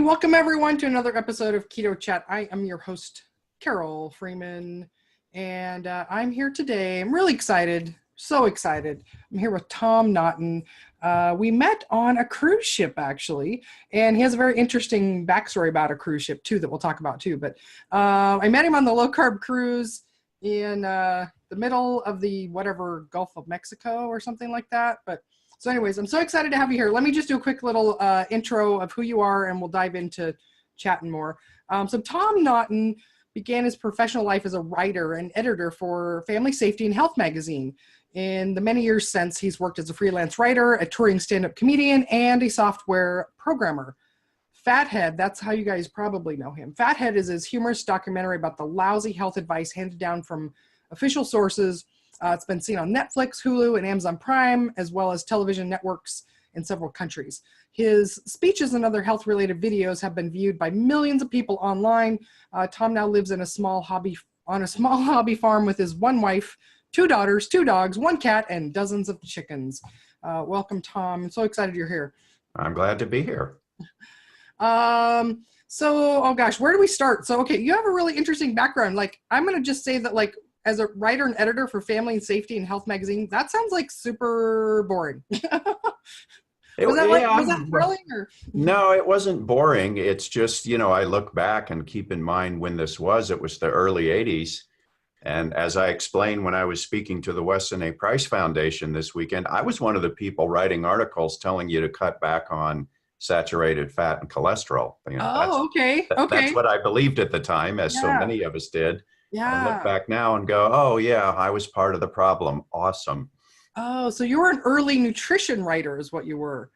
welcome everyone to another episode of Keto Chat. I am your host, Carole Freeman, and I'm here today. I'm really excited, so excited. I'm here with Tom Naughton. We met on a cruise ship, actually, and he has a very interesting backstory about a cruise ship, too, that we'll talk about, too. But I met him on the low-carb cruise in the middle of the whatever Gulf of Mexico or something like that. But so anyways, I'm so excited to have you here. Let me just do a quick little intro of who you are, and we'll dive into chatting more. So Tom Naughton began his professional life as a writer and editor for Family Safety and Health magazine. In the many years since, he's worked as a freelance writer, a touring stand-up comedian, and a software programmer. Fathead, that's how you guys probably know him. Fathead is his humorous documentary about the lousy health advice handed down from official sources. It's been seen on Netflix, Hulu, and Amazon Prime, as well as television networks in several countries. His speeches and other health-related videos have been viewed by millions of people online. Tom now lives in a small hobby farm with his one wife, 2 daughters, 2 dogs, 1 cat, and dozens of chickens. Welcome, Tom. I'm so excited you're here. I'm glad to be here. Oh gosh, where do we start? So, okay, you have a really interesting background. Like, I'm going to just say that, like, as a writer and editor for Family and Safety and Health magazine, that sounds like super boring. Was that thrilling? Or? No, it wasn't boring. It's just, I look back and keep in mind when this was. It was the early 80s. And as I explained when I was speaking to the Weston A. Price Foundation this weekend, I was one of the people writing articles telling you to cut back on saturated fat and cholesterol. Okay. That's what I believed at the time, as so many of us did. Yeah. I look back now and go, oh, yeah, I was part of the problem. Awesome. Oh, so you were an early nutrition writer is what you were.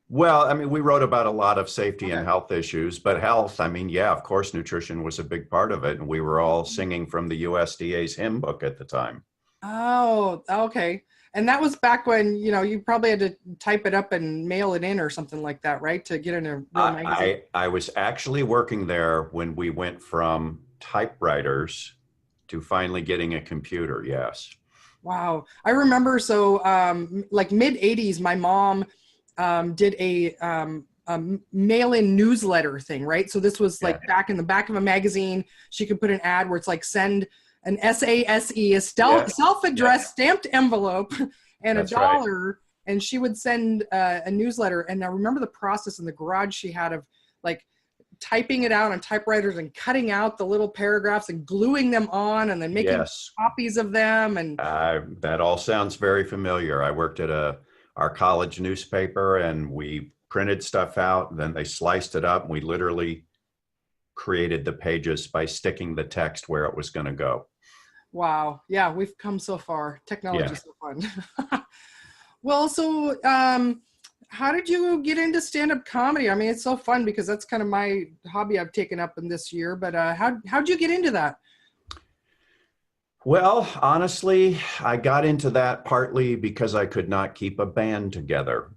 Well, I mean, we wrote about a lot of safety and health issues, but health, I mean, yeah, of course, nutrition was a big part of it. And we were all singing from the USDA's hymn book at the time. Oh, okay. And that was back when, you probably had to type it up and mail it in or something like that, right? To get in a real magazine. I was actually working there when we went from typewriters to finally getting a computer, yes. Wow. I remember, so like mid 80s, my mom did a mail-in newsletter thing, right? So this was like back in the back of a magazine. She could put an ad where it's like send an SASE, a self-addressed stamped envelope, and That's $1. Right. And she would send a newsletter. And I remember the process in the garage she had of like typing it out on typewriters and cutting out the little paragraphs and gluing them on and then making copies of them. And that all sounds very familiar. I worked at our college newspaper, and we printed stuff out, and then they sliced it up, and we literally created the pages by sticking the text where it was going to go. Wow. Yeah, we've come so far. Technology is so fun. Well, so how did you get into stand-up comedy? I mean, it's so fun because that's kind of my hobby I've taken up in this year, but how'd you get into that? Well, honestly, I got into that partly because I could not keep a band together.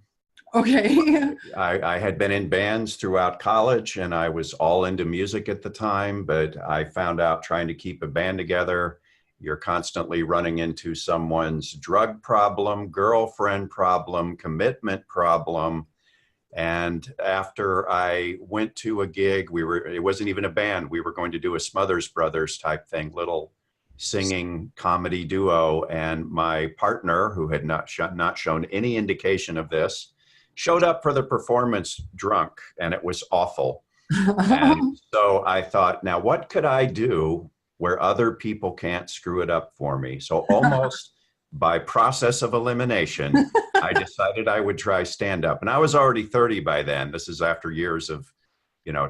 Okay. I had been in bands throughout college, and I was all into music at the time, but I found out trying to keep a band together, you're constantly running into someone's drug problem, girlfriend problem, commitment problem. And after I went to a gig, it wasn't even a band. We were going to do a Smothers Brothers type thing, little singing comedy duo. And my partner, who had not shown any indication of this, showed up for the performance drunk, and it was awful. And so I thought, now what could I do where other people can't screw it up for me? So almost by process of elimination, I decided I would try stand-up. And I was already 30 by then. This is after years of,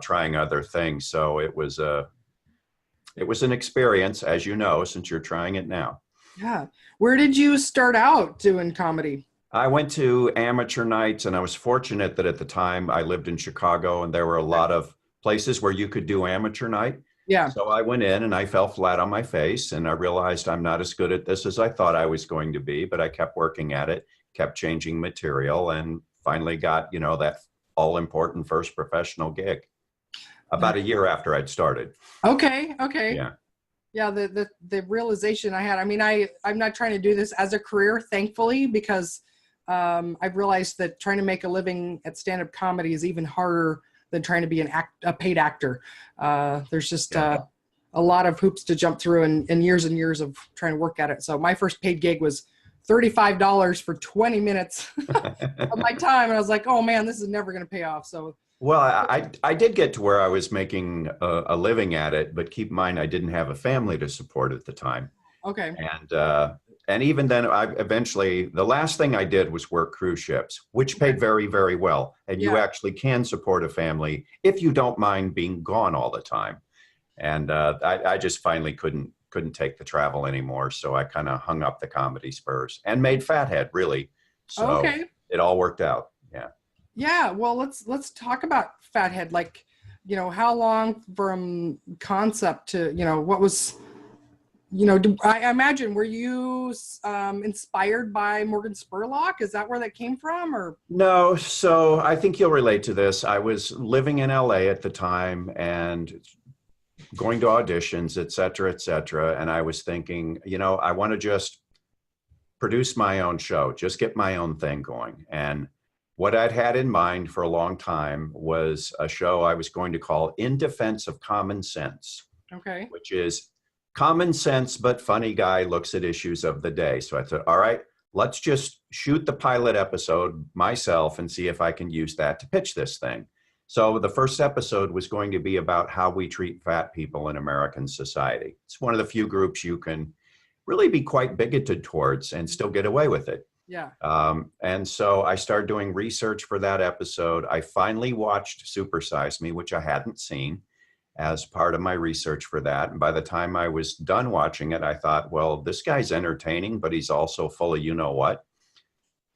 trying other things. So it was an experience, as you know, since you're trying it now. Yeah. Where did you start out doing comedy? I went to amateur nights, and I was fortunate that at the time I lived in Chicago, and there were a lot of places where you could do amateur night. Yeah. So I went in and I fell flat on my face, and I realized I'm not as good at this as I thought I was going to be, but I kept working at it, kept changing material, and finally got, that all important first professional gig about a year after I'd started. Okay. Yeah. Yeah. The realization I had, I mean, I'm not trying to do this as a career, thankfully, because I've realized that trying to make a living at stand-up comedy is even harder than trying to be a paid actor. There's just a lot of hoops to jump through and years of trying to work at it. So my first paid gig was $35 for 20 minutes of my time. And I was like, oh man, this is never going to pay off. So, Well, I did get to where I was making a living at it, but keep in mind, I didn't have a family to support at the time. okay. And even then, the last thing I did was work cruise ships, which paid very, very well. And you actually can support a family if you don't mind being gone all the time. And I just finally couldn't take the travel anymore. So I kind of hung up the comedy spurs and made Fathead, really. So it all worked out. Yeah. Yeah. Well, let's talk about Fathead. Like, how long from concept to, what was, I imagine, were you inspired by Morgan Spurlock? Is that where that came from, or? No. So I think you'll relate to this. I was living in LA at the time and going to auditions, et cetera, and I was thinking, I want to just produce my own show, just get my own thing going. And what I'd had in mind for a long time was a show I was going to call In Defense of Common Sense. Okay. Which is common sense, but funny guy looks at issues of the day. So I thought, all right, let's just shoot the pilot episode myself and see if I can use that to pitch this thing. So the first episode was going to be about how we treat fat people in American society. It's one of the few groups you can really be quite bigoted towards and still get away with it. Yeah. And so I started doing research for that episode. I finally watched Super Size Me, which I hadn't seen, as part of my research for that. And by the time I was done watching it, I thought, well, this guy's entertaining, but he's also full of you-know-what.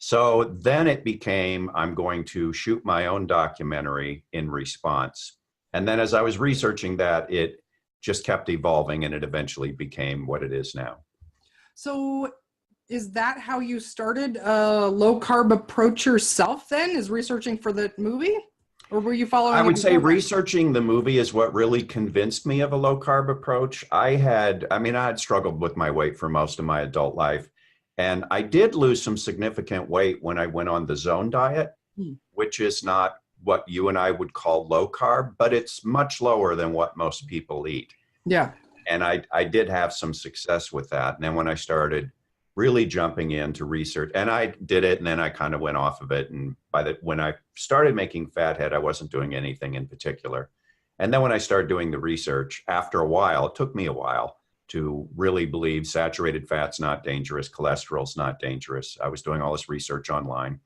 So then it became, I'm going to shoot my own documentary in response. And then as I was researching that, it just kept evolving and it eventually became what it is now. So is that how you started a low-carb approach yourself then, is researching for the movie? Or were you following? I would say researching the movie is what really convinced me of a low-carb approach. I had struggled with my weight for most of my adult life. And I did lose some significant weight when I went on the Zone diet, which is not what you and I would call low carb, but it's much lower than what most people eat. Yeah. And I did have some success with that. And then when I started really jumping into research, and I did it, and then I kind of went off of it. And when I started making Fathead, I wasn't doing anything in particular. And then when I started doing the research, after a while, it took me a while to really believe saturated fat's not dangerous, cholesterol's not dangerous. I was doing all this research online.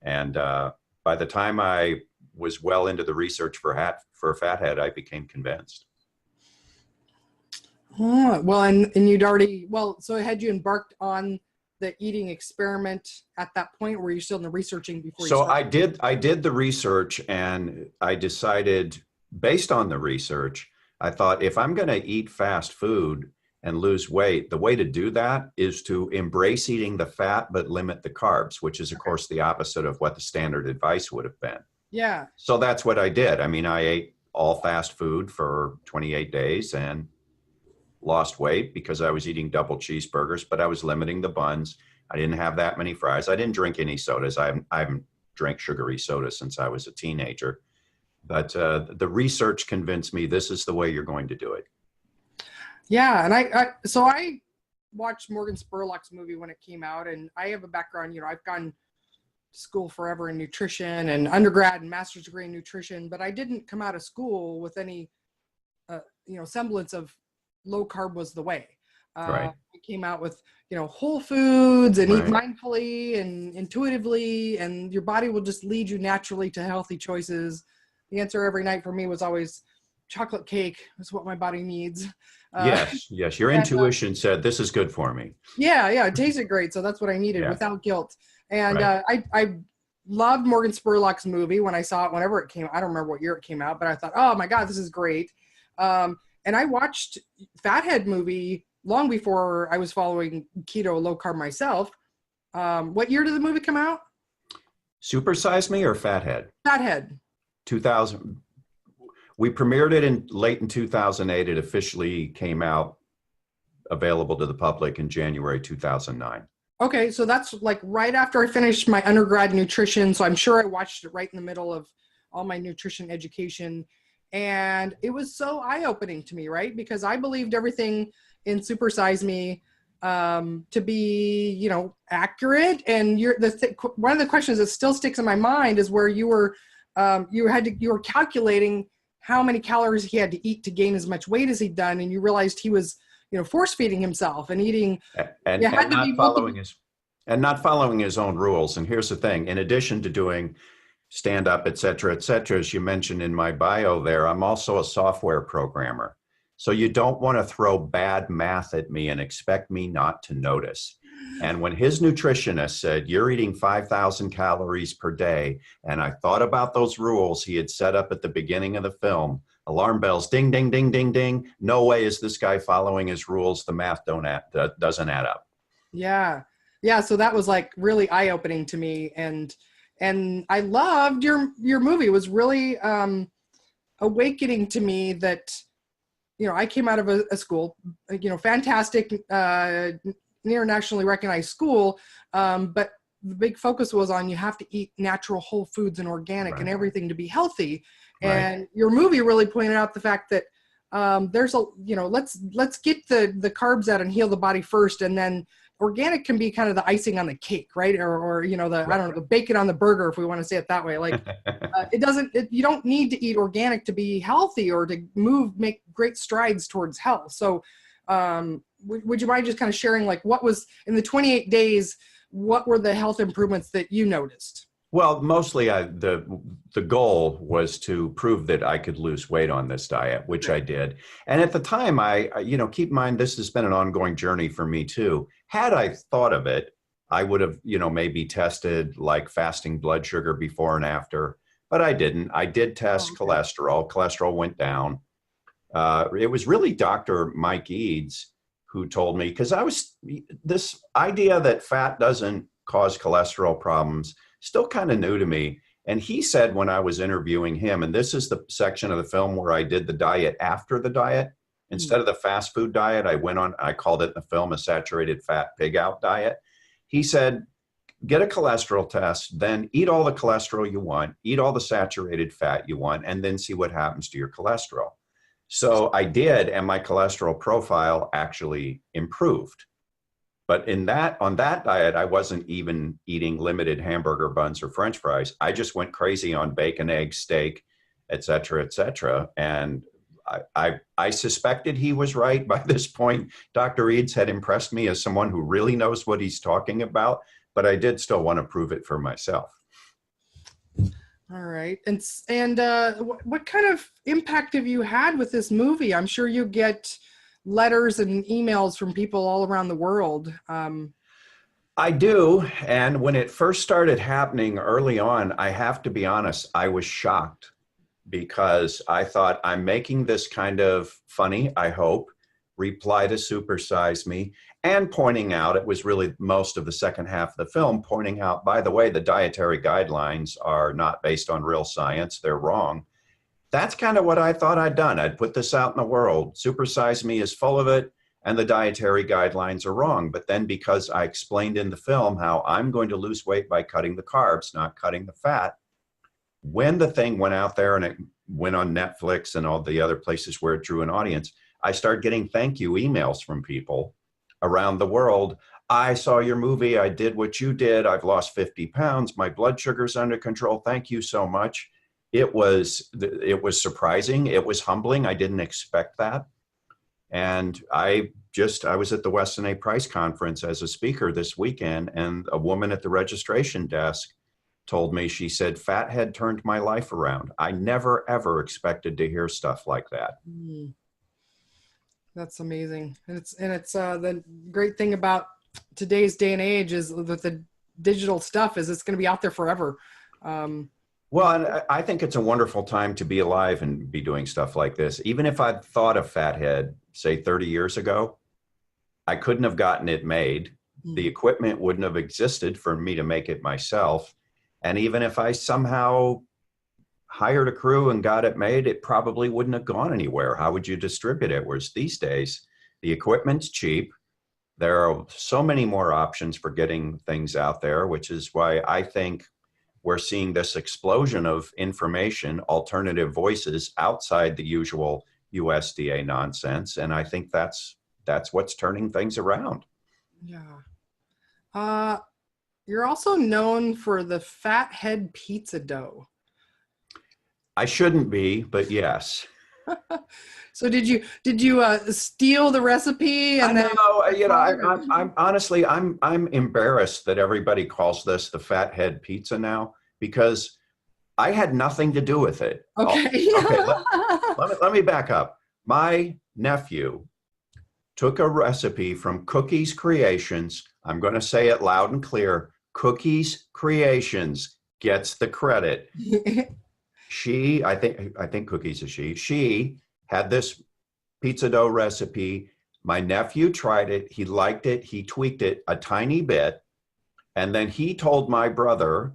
And by the time I was well into the research for Fathead, I became convinced. Well, and you'd already, so had you embarked on the eating experiment at that point, or were you still in the researching before you started? I did the research, and I decided, based on the research, I thought, if I'm going to eat fast food and lose weight, the way to do that is to embrace eating the fat but limit the carbs, which is, of course, the opposite of what the standard advice would have been. Yeah. So that's what I did. I ate all fast food for 28 days and lost weight because I was eating double cheeseburgers, but I was limiting the buns. I didn't have that many fries. I didn't drink any sodas. I haven't drank sugary soda since I was a teenager. But the research convinced me this is the way you're going to do it. Yeah, and I watched Morgan Spurlock's movie when it came out, and I have a background, I've gone to school forever in nutrition and undergrad and master's degree in nutrition, but I didn't come out of school with any, semblance of low carb was the way. Right. It came out with, whole foods and Right. eat mindfully and intuitively, and your body will just lead you naturally to healthy choices. The answer every night for me was always chocolate cake is what my body needs. Yes. Your intuition said, this is good for me. Yeah. It tasted great. So that's what I needed without guilt. And Right. I loved Morgan Spurlock's movie when I saw it, whenever it came. I don't remember what year it came out, but I thought, oh my God, this is great. And I watched Fathead movie long before I was following keto low carb myself. What year did the movie come out? Super Size Me or Fathead? Fathead. 2000. We premiered it late in 2008. It officially came out available to the public in January 2009. Okay, so that's like right after I finished my undergrad nutrition. So I'm sure I watched it right in the middle of all my nutrition education. And it was so eye-opening to me, right? Because I believed everything in Super Size Me to be, you know, accurate. And one of the questions that still sticks in my mind is where you were calculating how many calories he had to eat to gain as much weight as he'd done, and you realized he was, you know, force feeding himself and eating. And, It had and to not be following his and not following his own rules. And here's the thing: in addition to doing stand up, et cetera, as you mentioned in my bio there, I'm also a software programmer. So you don't want to throw bad math at me and expect me not to notice. And when his nutritionist said, you're eating 5,000 calories per day, and I thought about those rules he had set up at the beginning of the film, alarm bells, ding, ding, ding, ding, ding. No way is this guy following his rules. The math doesn't add up. Yeah. Yeah. So that was like really eye-opening to me. And I loved your movie. It was really awakening to me that, you know, I came out of a school, you know, fantastic, internationally recognized school. But the big focus was on, you have to eat natural whole foods and organic and everything to be healthy. And your movie really pointed out the fact that there's a, you know, let's get the carbs out and heal the body first. And then organic can be kind of the icing on the cake, right? Or you know, I don't know, the bacon on the burger, if we want to say it that way. Like you don't need to eat organic to be healthy or to make great strides towards health. So would you mind just kind of sharing, like, what was in the 28 days, what were the health improvements that you noticed? Well, mostly the goal was to prove that I could lose weight on this diet, which I did. And at the time, I keep in mind, this has been an ongoing journey for me too. Had I thought of it, I would have, maybe tested like fasting blood sugar before and after, but I didn't. I did test cholesterol. Cholesterol went down. It was really Dr. Mike Eads who told me, because this idea that fat doesn't cause cholesterol problems still kind of new to me. And he said when I was interviewing him, and this is the section of the film where I did the diet after the diet, instead of the fast food diet, I called it in the film a saturated fat pig out diet. He said, get a cholesterol test, then eat all the cholesterol you want, eat all the saturated fat you want, and then see what happens to your cholesterol. So I did, and my cholesterol profile actually improved. But on that diet, I wasn't even eating limited hamburger buns or French fries. I just went crazy on bacon, eggs, steak, et cetera, et cetera. And I suspected he was right by this point. Dr. Eads had impressed me as someone who really knows what he's talking about, but I did still want to prove it for myself. All right. And what kind of impact have you had with this movie? I'm sure you get letters and emails from people all around the world. I do. And when it first started happening early on, I have to be honest, I was shocked because I thought, I'm making this kind of funny, I hope, reply to Super Size Me, and pointing out, it was really most of the second half of the film, pointing out, by the way, the dietary guidelines are not based on real science, they're wrong. That's kind of what I thought I'd done. I'd put this out in the world. Super Size Me is full of it, and the dietary guidelines are wrong. But then because I explained in the film how I'm going to lose weight by cutting the carbs, not cutting the fat, when the thing went out there and it went on Netflix and all the other places where it drew an audience, I started getting thank you emails from people around the world. I saw your movie. I did what you did. I've lost 50 pounds. My blood sugar's under control. Thank you so much. It was surprising. It was humbling. I didn't expect that. And I was at the Weston A. Price conference as a speaker this weekend, and a woman at the registration desk told me, she said, fat had turned my life around. I never, ever expected to hear stuff like that. That's amazing. And it's the great thing about today's day and age is that the digital stuff is it's going to be out there forever. Well, and I think it's a wonderful time to be alive and be doing stuff like this. Even if I'd thought of Fathead, say 30 years ago, I couldn't have gotten it made. The equipment wouldn't have existed for me to make it myself. And even if I somehow hired a crew and got it made, it probably wouldn't have gone anywhere. How would you distribute it? Whereas these days, the equipment's cheap. There are so many more options for getting things out there, which is why I think we're seeing this explosion of information, alternative voices outside the usual USDA nonsense. And I think that's what's turning things around. Yeah. You're also known for the fathead pizza dough. I shouldn't be, but yes. So did you steal the recipe and I then? know, I'm honestly, I'm embarrassed that everybody calls this the fathead pizza now, because I had nothing to do with it. Okay. Okay, let me back up. My nephew took a recipe from Cookies Creations. I'm going to say it loud and clear. Cookies Creations gets the credit. I think Cookies is she had this pizza dough recipe. My nephew tried it. He liked it. He tweaked it a tiny bit. And then he told my brother,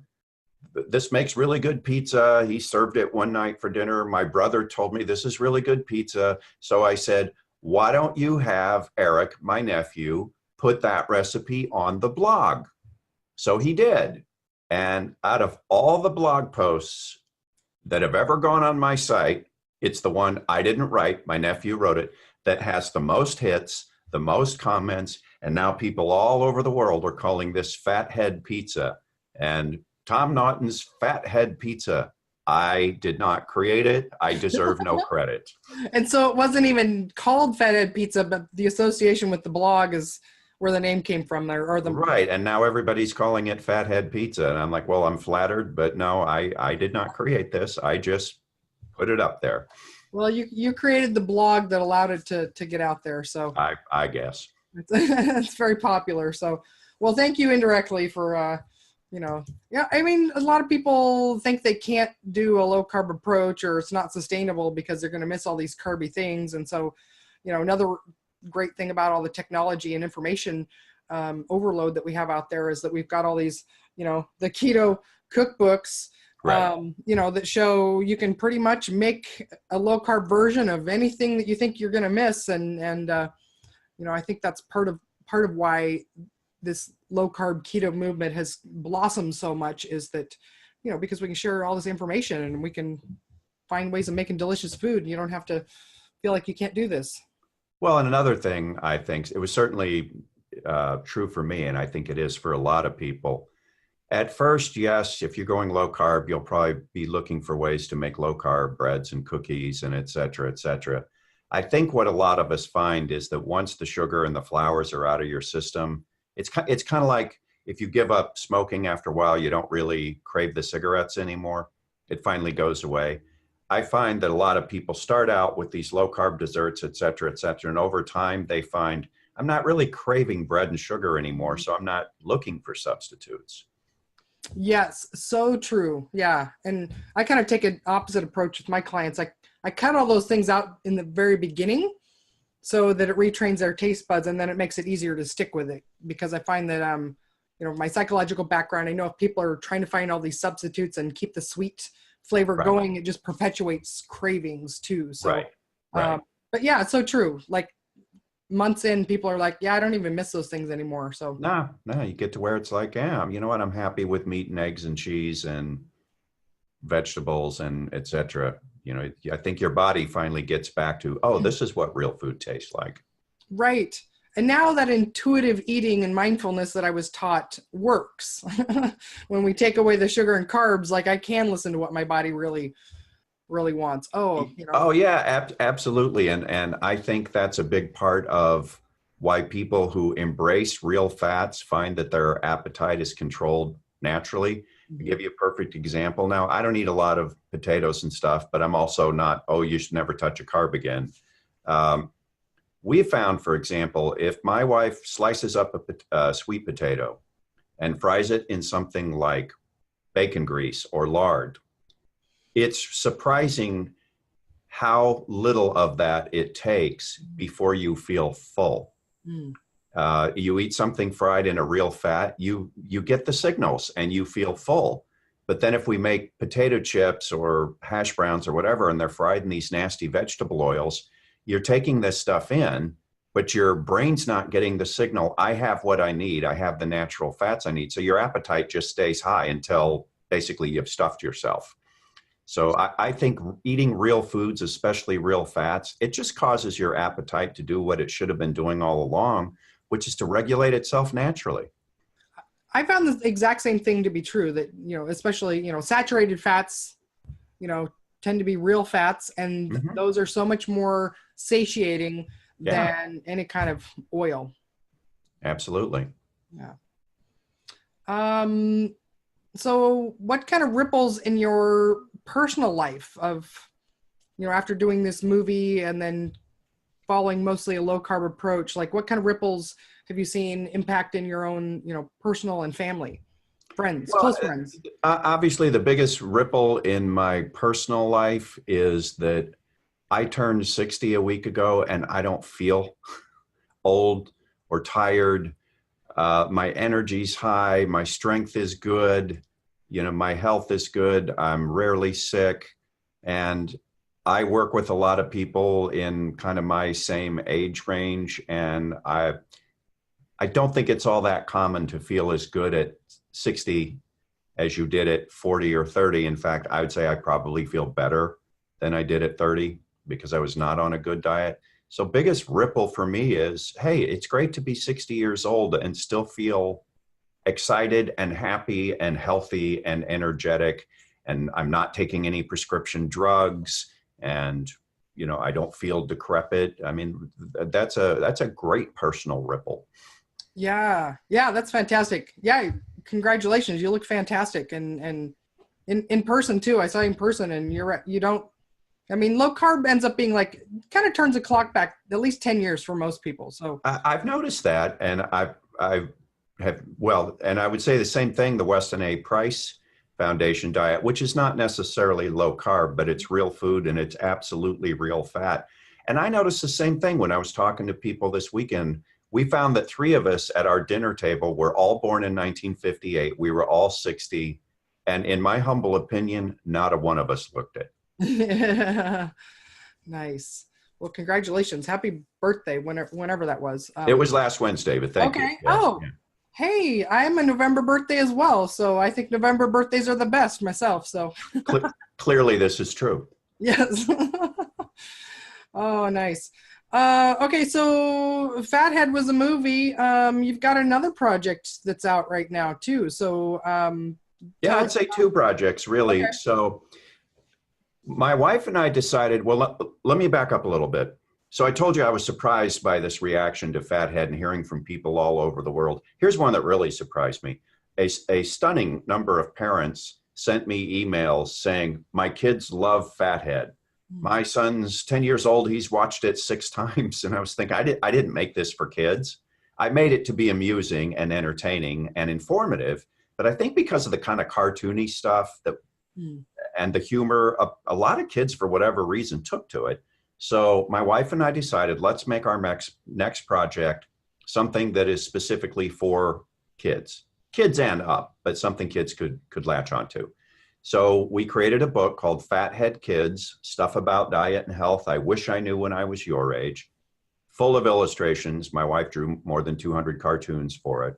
this makes really good pizza. He served it one night for dinner. My brother told me this is really good pizza. So I said, why don't you have Eric, my nephew, put that recipe on the blog? So he did. And out of all the blog posts that have ever gone on my site, it's the one I didn't write, my nephew wrote it, that has the most hits, the most comments, and now people all over the world are calling this fathead pizza. And Tom Naughton's fathead pizza, I did not create it. I deserve no credit. And so it wasn't even called fathead pizza, but the association with the blog is where the name came from there, or the right. And now everybody's calling it fathead pizza. And I'm like, well, I'm flattered, but no, I did not create this. I just put it up there. Well, you created the blog that allowed it to get out there. So I guess. It's very popular. So, well, thank you indirectly for, yeah, I mean, a lot of people think they can't do a low carb approach or it's not sustainable because they're going to miss all these carby things. And so, another great thing about all the technology and information overload that we have out there is that we've got all these, the keto cookbooks, right. That show you can pretty much make a low carb version of anything that you think you're going to miss. And I think that's part of why this low carb keto movement has blossomed so much, is that, because we can share all this information and we can find ways of making delicious food, and you don't have to feel like you can't do this. Well, and another thing, I think it was certainly true for me, and I think it is for a lot of people. At first, yes, if you're going low carb, you'll probably be looking for ways to make low carb breads and cookies and et cetera, et cetera. I think what a lot of us find is that once the sugar and the flours are out of your system, it's kind of like if you give up smoking after a while, you don't really crave the cigarettes anymore. It finally goes away. I find that a lot of people start out with these low carb desserts, et cetera, and over time they find, I'm not really craving bread and sugar anymore, so I'm not looking for substitutes. Yes, so true. Yeah. And I kind of take an opposite approach with my clients. I cut all those things out in the very beginning so that it retrains their taste buds, and then it makes it easier to stick with it, because I find that, my psychological background, I know if people are trying to find all these substitutes and keep the sweet flavor right. going, it just perpetuates cravings too. So, right. But yeah, it's so true. Like months in, people are like, yeah, I don't even miss those things anymore. So no, you get to where it's like, yeah, you know what? I'm happy with meat and eggs and cheese and vegetables and et cetera. I think your body finally gets back to, oh, this is what real food tastes like. Right. And now that intuitive eating and mindfulness that I was taught works. When we take away the sugar and carbs, like I can listen to what my body really wants. Oh, Oh yeah, absolutely. And I think that's a big part of why people who embrace real fats find that their appetite is controlled naturally. To give you a perfect example now, I don't eat a lot of potatoes and stuff, but I'm also not, oh, you should never touch a carb again. We found, for example, if my wife slices up a sweet potato and fries it in something like bacon grease or lard, it's surprising how little of that it takes before you feel full. Mm. You eat something fried in a real fat, you get the signals and you feel full. But then if we make potato chips or hash browns or whatever, and they're fried in these nasty vegetable oils, you're taking this stuff in, but your brain's not getting the signal, I have what I need, I have the natural fats I need. So your appetite just stays high until basically you've stuffed yourself. So I think eating real foods, especially real fats, it just causes your appetite to do what it should have been doing all along, which is to regulate itself naturally. I found the exact same thing to be true, that, especially, saturated fats, tend to be real fats, and Hmm. those are so much more satiating Yeah, than any kind of oil. absolutely. Yeah. Um, so what kind of ripples in your personal life of, after doing this movie and then following mostly a low carb approach, like what kind of ripples have you seen impact in your own, personal and family, friends, Well, close friends? obviously, the biggest ripple in my personal life is that I turned 60 a week ago and I don't feel old or tired. My energy's high. My strength is good. My health is good. I'm rarely sick. And I work with a lot of people in kind of my same age range. And I don't think it's all that common to feel as good at 60 as you did at 40 or 30. In fact, I would say I probably feel better than I did at 30 because I was not on a good diet. So biggest ripple for me is, hey, it's great to be 60 years old and still feel excited and happy and healthy and energetic. And I'm not taking any prescription drugs, and I don't feel decrepit. I mean, that's a great personal ripple. Yeah. Yeah. That's fantastic. Yeah. Congratulations. You look fantastic. And in person too. I saw you in person, and you don't, I mean, low carb ends up being like, kind of turns the clock back at least 10 years for most people. So I've noticed that, and I have, well, and I would say the same thing. The Weston A. Price Foundation diet, which is not necessarily low carb, but it's real food and it's absolutely real fat. And I noticed the same thing when I was talking to people this weekend. We found that three of us at our dinner table were all born in 1958. We were all 60, and in my humble opinion, not a one of us looked it. nice. Well, congratulations. Happy birthday, whenever that was. It was last Wednesday, but thank you. Okay. Yes. Oh, hey, I'm a November birthday as well. So I think November birthdays are the best myself. So Cle- Clearly, this is true. yes. Oh, nice. Okay, so Fathead was a movie. You've got another project that's out right now too. So Yeah, tell I'd us. say two projects really. Okay. So my wife and I decided, well, let me back up a little bit. So I told you I was surprised by this reaction to Fathead and hearing from people all over the world. Here's one that really surprised me. A stunning number of parents sent me emails saying, my kids love Fathead. My son's 10 years old. He's watched it 6 times. And I was thinking, I didn't make this for kids. I made it to be amusing and entertaining and informative. But I think because of the kind of cartoony stuff that Mm. and the humor, a lot of kids, for whatever reason, took to it. So my wife and I decided, let's make our next project something that is specifically for kids and up, but something kids could latch onto. So we created a book called Fathead Kids, Stuff About Diet and Health I Wish I Knew When I Was Your Age, full of illustrations. My wife drew more than 200 cartoons for it.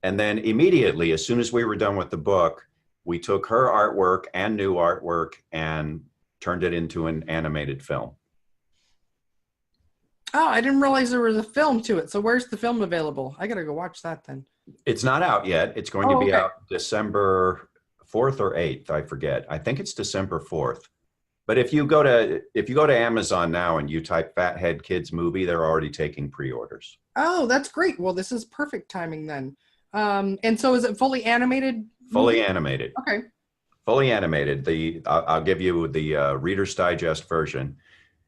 And then immediately, as soon as we were done with the book, we took her artwork and new artwork and turned it into an animated film. Oh, I didn't realize there was a film to it. So where's the film available? I gotta go watch that then. It's not out yet. It's going to Oh, be okay. out December 4th or 8th. I forget. I think it's December 4th. But if you go to Amazon now and you type Fathead Kids movie, they're already taking pre-orders. Oh, that's great. Well, this is perfect timing then. And so is it fully animated Fully movie? animated. Okay. Fully animated. I'll give you the Reader's Digest version.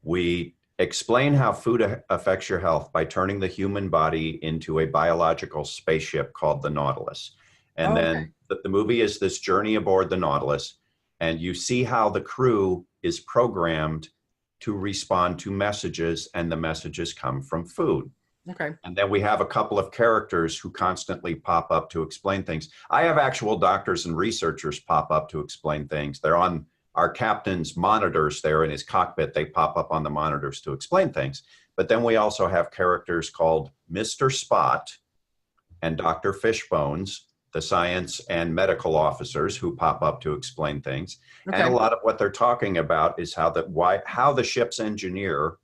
We explain how food affects your health by turning the human body into a biological spaceship called the Nautilus. And Oh, okay. then the movie is this journey aboard the Nautilus, and you see how the crew is programmed to respond to messages, and the messages come from food. Okay. And then we have a couple of characters who constantly pop up to explain things. I have actual doctors and researchers pop up to explain things. They're on our captain's monitors there in his cockpit. They pop up on the monitors to explain things. But then we also have characters called Mr. Spot and Dr. Fishbones, the science and medical officers who pop up to explain things. And a Okay. lot of what they're talking about is how the ship's engineer,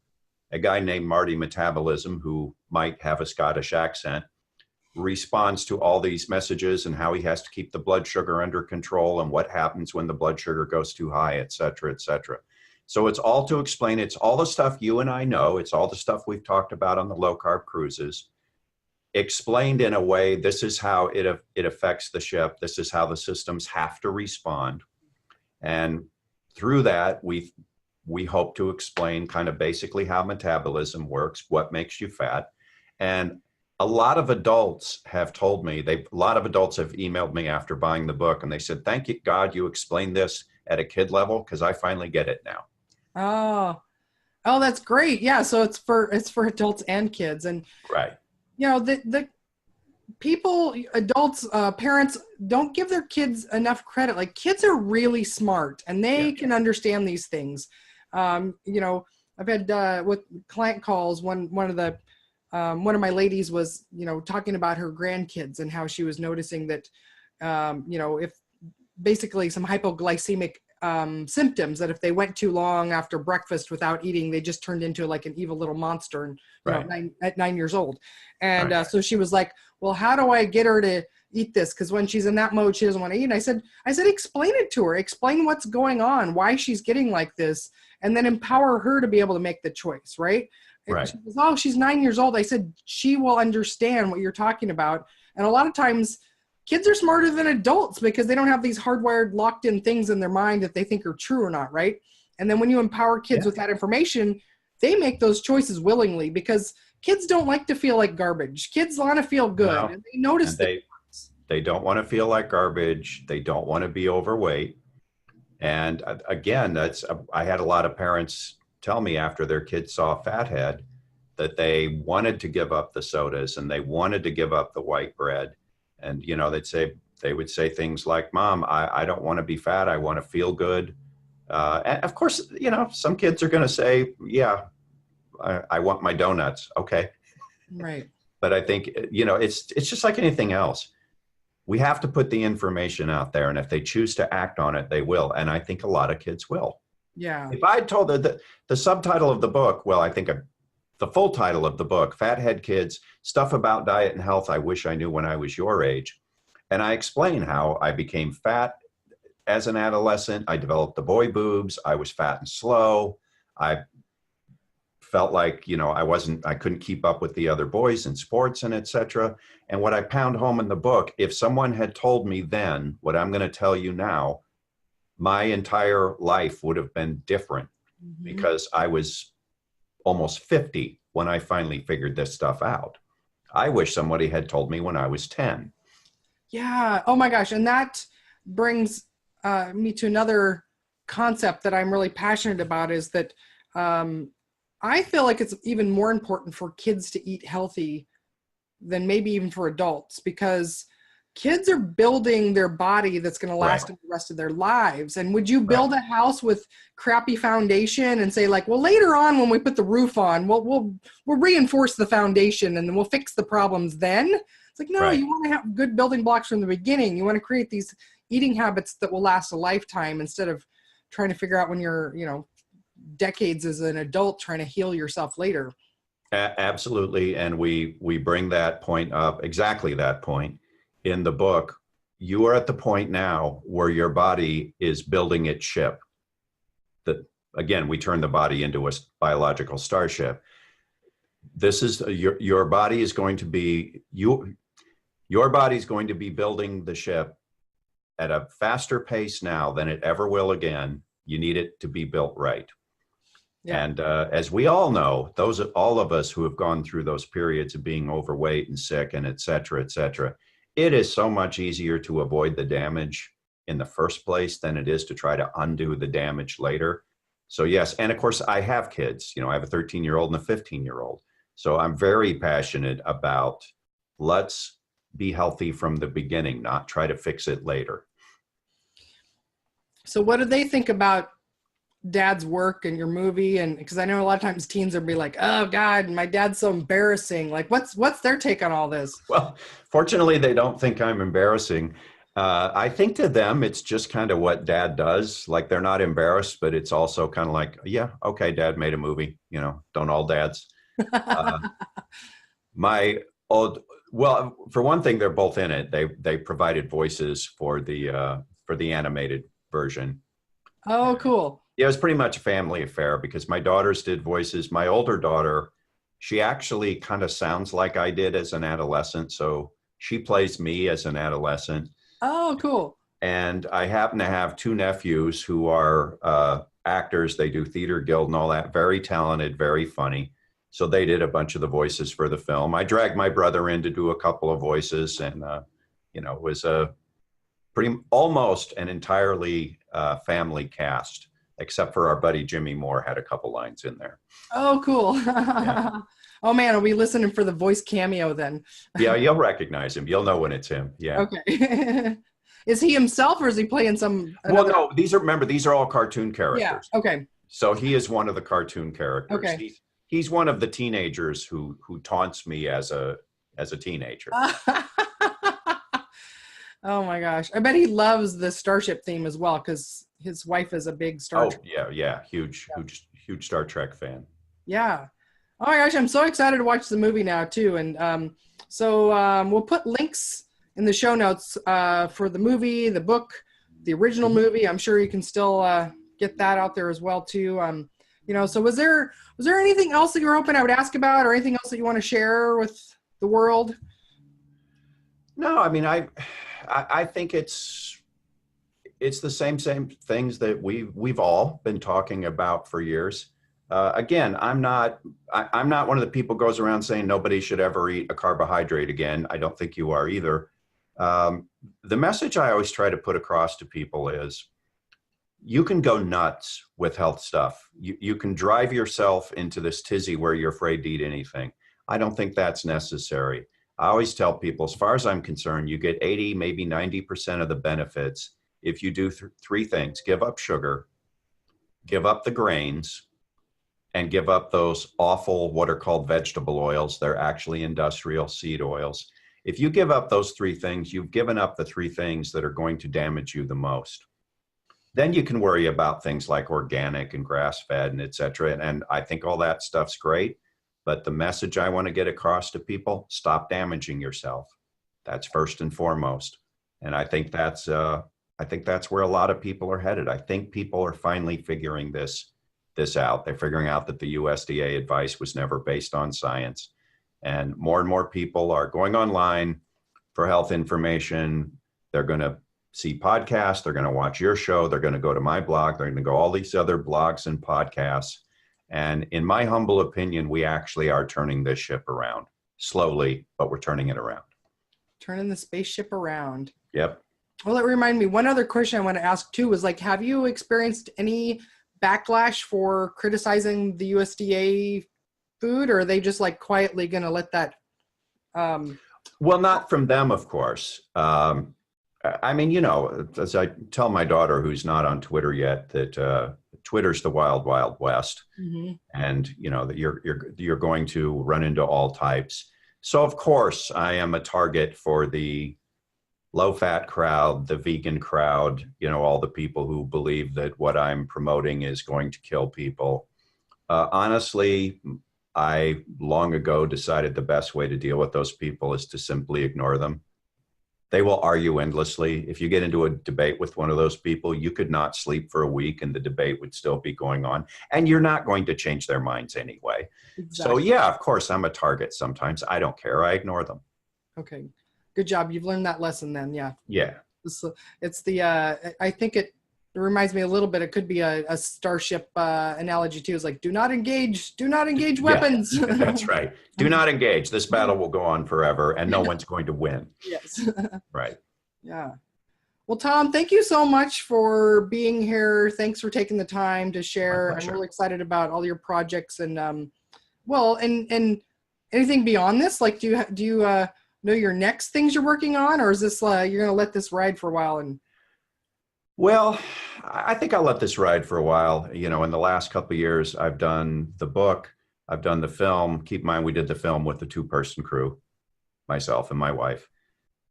a guy named Marty Metabolism, who might have a Scottish accent, responds to all these messages and how he has to keep the blood sugar under control and what happens when the blood sugar goes too high, et cetera, et cetera. So it's all to explain. It's all the stuff you and I know. It's all the stuff we've talked about on the low carb cruises, explained in a way. This is how it affects the ship. This is how the systems have to respond. And through that, we hope to explain kind of basically how metabolism works, what makes you fat. And a lot of adults have told me, a lot of adults have emailed me after buying the book, and they said, thank you, God, you explained this at a kid level, because I finally get it now. Oh, that's great. Yeah. So it's for adults and kids. And, Right. you know, the people, adults, parents don't give their kids enough credit. Like, kids are really smart and they can understand these things. You know, I've had with client calls, one of my ladies was, you know, talking about her grandkids and how she was noticing that, you know, if basically some hypoglycemic symptoms, that if they went too long after breakfast without eating, they just turned into like an evil little monster, and you know, at 9 years old. And so she was like, well, how do I get her to eat this? Because when she's in that mode, she doesn't want to eat. And I said, explain it to her, explain what's going on, why she's getting like this, and then empower her to be able to make the choice, right? Right. She goes, oh, she's 9 years old. I said, she will understand what you're talking about. And a lot of times kids are smarter than adults because they don't have these hardwired locked in things in their mind that they think are true or not, right? And then when you empower kids with that information, they make those choices willingly, because kids don't like to feel like garbage. Kids want to feel good. No. And they notice and they don't want to feel like garbage. They don't want to be overweight. And again, I had a lot of parents tell me after their kids saw Fathead that they wanted to give up the sodas and they wanted to give up the white bread. And, you know, they would say things like, Mom, I don't want to be fat. I want to feel good. And of course, you know, some kids are going to say, yeah, I want my donuts. Okay. Right. But I think, you know, it's just like anything else. We have to put the information out there, and if they choose to act on it, they will. And I think a lot of kids will. Yeah. If I told the subtitle of the book, well, I think the full title of the book, Fathead Kids, Stuff About Diet and Health I Wish I Knew When I Was Your Age. And I explain how I became fat as an adolescent. I developed the boy boobs. I was fat and slow. I felt like, you know, I couldn't keep up with the other boys in sports and et cetera. And what I pound home in the book, if someone had told me then what I'm going to tell you now, my entire life would have been different, because I was almost 50 when I finally figured this stuff out. I wish somebody had told me when I was 10. Yeah. Oh my gosh. And that brings me to another concept that I'm really passionate about, is that I feel like it's even more important for kids to eat healthy than maybe even for adults, because kids are building their body that's going to last the rest of their lives. And would you build a house with crappy foundation and say like, well, later on when we put the roof on, we'll reinforce the foundation and then we'll fix the problems then? It's like, no, you want to have good building blocks from the beginning. You want to create these eating habits that will last a lifetime, instead of trying to figure out when you're, you know, decades as an adult trying to heal yourself later. Absolutely. And we bring that point up, exactly that point, in the book. You are at the point now where your body is building its ship. That, again, we turn the body into a biological starship. This is your body is going to be your body's going to be building the ship at a faster pace now than it ever will again. You need it to be built right. Yeah. And as we all know, all of us who have gone through those periods of being overweight and sick and et cetera, it is so much easier to avoid the damage in the first place than it is to try to undo the damage later. So yes, and of course I have kids. You know, I have a 13-year-old and a 15-year-old. So I'm very passionate about, let's be healthy from the beginning, not try to fix it later. So what do they think about dad's work and your movie? And because I know a lot of times teens will be like, oh God, my dad's so embarrassing. Like what's their take on all this? Well, fortunately, they don't think I'm embarrassing. I think to them, it's just kind of what dad does. Like they're not embarrassed, but it's also kind of like, yeah, okay, dad made a movie. Don't all dads. Uh, my old, well, for one thing, they're both in it. They provided voices for the animated version. Oh, cool. Yeah, it was pretty much a family affair because my daughters did voices. My older daughter, she actually kind of sounds like I did as an adolescent. So she plays me as an adolescent. Oh, cool. And I happen to have two nephews who are actors. They do theater guild and all that. Very talented, very funny. So they did a bunch of the voices for the film. I dragged my brother in to do a couple of voices, and it was a almost an entirely family cast, except for our buddy Jimmy Moore had a couple lines in there. Oh, cool. Yeah. Oh man, are we listening for the voice cameo then? Yeah, you'll recognize him. You'll know when it's him. Yeah. Okay. Is he himself or is he playing some? Well, no, these are all cartoon characters. Yeah. Okay. So he is one of the cartoon characters. Okay. He's one of the teenagers who taunts me as a teenager. Oh my gosh. I bet he loves the Starship theme as well because his wife is a big Star Trek. Yeah. Huge Star Trek fan. Yeah. Oh my gosh, I'm so excited to watch the movie now too. And we'll put links in the show notes for the movie, the book, the original movie. I'm sure you can still get that out there as well too. So was there anything else that you were hoping I would ask about, or anything else that you want to share with the world? No, I mean, I think it's the same things that we've all been talking about for years. Again, I'm not one of the people who goes around saying nobody should ever eat a carbohydrate again. I don't think you are either. The message I always try to put across to people is you can go nuts with health stuff. You can drive yourself into this tizzy where you're afraid to eat anything. I don't think that's necessary. I always tell people, as far as I'm concerned, you get 80, maybe 90% of the benefits if you do three things: give up sugar, give up the grains, and give up those awful, what are called vegetable oils. They're actually industrial seed oils. If you give up those three things, you've given up the three things that are going to damage you the most. Then you can worry about things like organic and grass-fed and et cetera. And I think all that stuff's great. But the message I want to get across to people: stop damaging yourself. That's first and foremost. And I think that's where a lot of people are headed. I think people are finally figuring this out. They're figuring out that the USDA advice was never based on science. And more people are going online for health information. They're going to see podcasts. They're going to watch your show. They're going to go to my blog. They're going to go all these other blogs and podcasts. And in my humble opinion, we actually are turning this ship around slowly, but we're turning it around. Turning the spaceship around. Yep. Well, that reminded me, one other question I want to ask too was like, have you experienced any backlash for criticizing the USDA food, or are they just like quietly going to let that? Well, not from them, of course. I mean, as I tell my daughter, who's not on Twitter yet, that Twitter's the wild, wild west, Mm-hmm. and that you're going to run into all types. So of course, I am a target for the low-fat crowd, the vegan crowd, all the people who believe that what I'm promoting is going to kill people. Honestly, I long ago decided the best way to deal with those people is to simply ignore them. They will argue endlessly. If you get into a debate with one of those people, you could not sleep for a week and the debate would still be going on. And you're not going to change their minds anyway. Exactly. So yeah, of course, I'm a target sometimes. I don't care. I ignore them. Okay. Good job. You've learned that lesson then. Yeah. Yeah. It's the, I think it reminds me a little bit, it could be a starship analogy too. It's like, do not engage weapons. Yeah, that's right. Do not engage. This battle will go on forever and no one's going to win. Yes. Right. Yeah. Well, Tom, thank you so much for being here. Thanks for taking the time to share. I'm really excited about all your projects and, and anything beyond this. Like, do you know your next things you're working on, or is this you're going to let this ride for a while? And Well, I think I'll let this ride for a while. You know, in the last couple of years, I've done the book, I've done the film. Keep in mind, we did the film with the two-person crew, myself and my wife.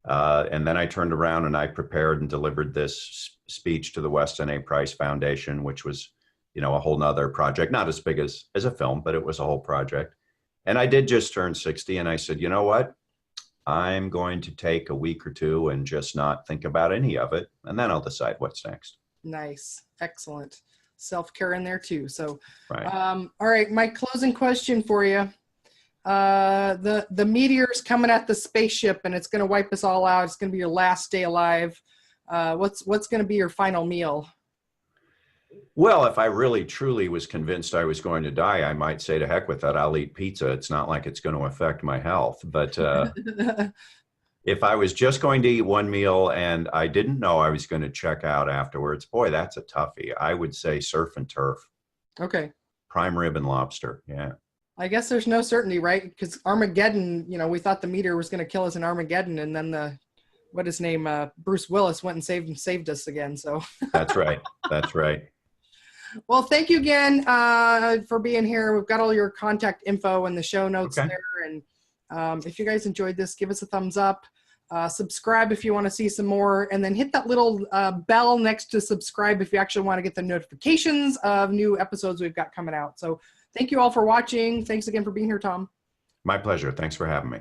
And then I turned around and I prepared and delivered this speech to the Weston A. Price Foundation, which was, you know, a whole nother project, not as big as a film, but it was a whole project. And I did just turn 60, and I said, you know what? I'm going to take a week or two and just not think about any of it, and then I'll decide what's next. Nice. Excellent. Self-care in there too. So, Right. all right, my closing question for you. The meteor's coming at the spaceship and it's going to wipe us all out. It's going to be your last day alive. What's going to be your final meal? Well, if I really truly was convinced I was going to die, I might say to heck with that. I'll eat pizza. It's not like it's going to affect my health. But if I was just going to eat one meal and I didn't know I was going to check out afterwards, boy, that's a toughie. I would say surf and turf, Okay. prime rib and lobster. Yeah. I guess there's no certainty, right? Because Armageddon, you know, we thought the meteor was going to kill us in Armageddon, and then what his name, Bruce Willis went and saved us again. So That's right. That's right. well, thank you again for being here. We've got all your contact info in the show notes Okay. there. And if you guys enjoyed this, give us a thumbs up. Subscribe if you want to see some more. And then hit that little bell next to subscribe if you actually want to get the notifications of new episodes we've got coming out. So thank you all for watching. Thanks again for being here, Tom. My pleasure. Thanks for having me.